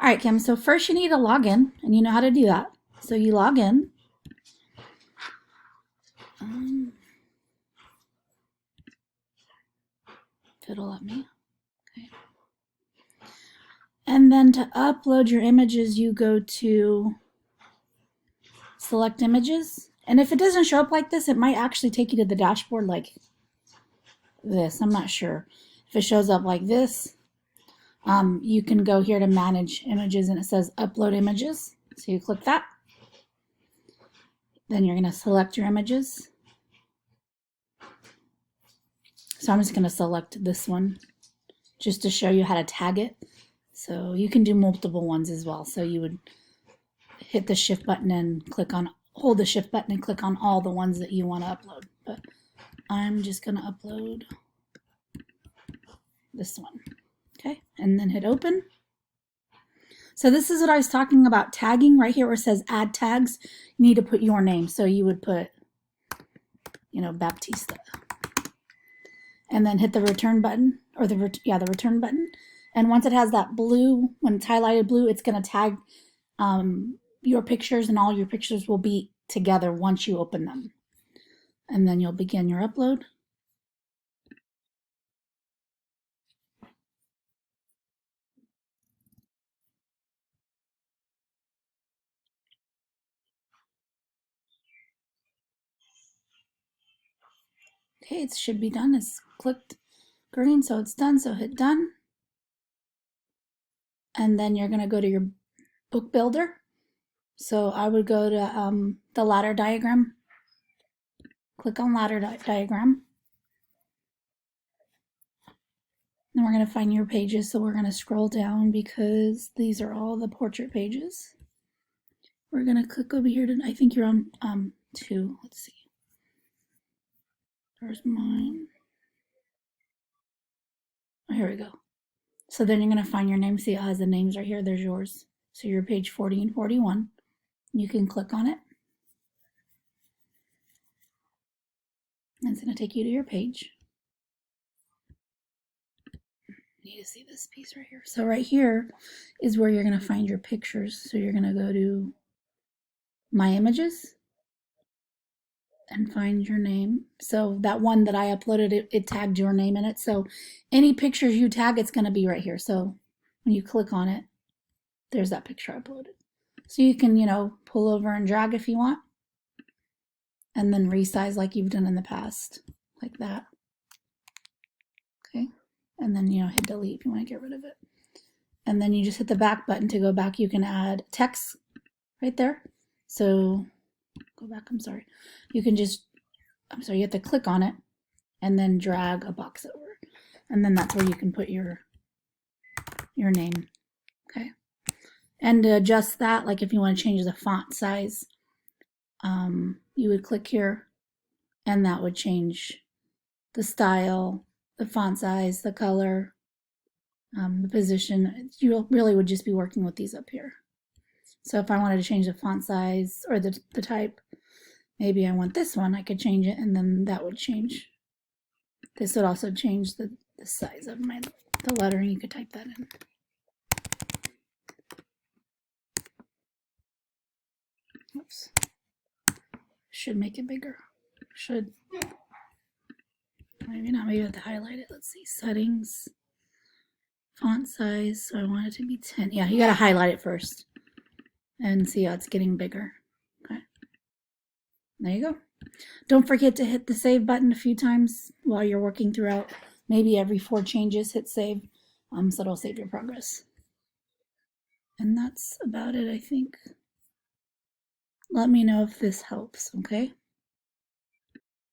All right, Kim, so first you need to log in, and you know how to do that. So you log in. If it'll let me. Okay. And then to upload your images, you go to select images. And if it doesn't show up like this, it might actually take you to the dashboard like this. I'm not sure. If it shows up like this, you can go here to manage images and it says upload images. So you click that. Then you're going to select your images. So I'm just going to select this one just to show you how to tag it. So you can do multiple ones as well. So you would hit the shift button and hold the shift button and click on all the ones that you want to upload. But I'm just going to upload this one. Okay, and then hit open. So this is what I was talking about, tagging right here where it says add tags. You need to put your name. So you would put, Baptista. And then hit the return button, or the return button. And once it has that blue, when it's highlighted blue, it's going to tag your pictures, and all your pictures will be together once you open them. And then you'll begin your upload. Okay, it should be done. It's clicked green, so it's done. So hit done. And then you're going to go to your book builder. So I would go to the ladder diagram. Click on ladder diagram. Then we're going to find your pages. So we're going to scroll down because these are all the portrait pages. We're going to click over here to, I think you're on 2. Let's see. There's mine. Oh, here we go. So then you're going to find your name. See, it has the names right here. There's yours. So you're page 40 and 41. You can click on it. And it's going to take you to your page. You need to see this piece right here. So right here is where you're going to find your pictures. So you're going to go to My Images and find your name. So that one that I uploaded, it tagged your name in it. So any pictures you tag, it's going to be right here. So when you click on it, there's that picture uploaded. So you can, pull over and drag if you want. And then resize like you've done in the past, like that. Okay. And then, hit delete if you want to get rid of it. And then you just hit the back button to go back. You can add text right there. So go back, I'm sorry. You have to click on it and then drag a box over. And then that's where you can put your name. Okay. And to adjust that, like if you want to change the font size, you would click here and that would change the style, the font size, the color, the position. You really would just be working with these up here. So if I wanted to change the font size or the type, maybe I want this one, I could change it and then that would change. This would also change the size of the letter, and you could type that in. Oops. Should make it bigger. Should. Maybe not, maybe I have to highlight it. Let's see, settings, font size, so I want it to be 10. Yeah, you gotta highlight it first and see how it's getting bigger. Okay, there you go. Don't forget to hit the save button a few times while you're working throughout. Maybe every 4 changes, hit save, so it'll save your progress. And that's about it, I think. Let me know if this helps, okay?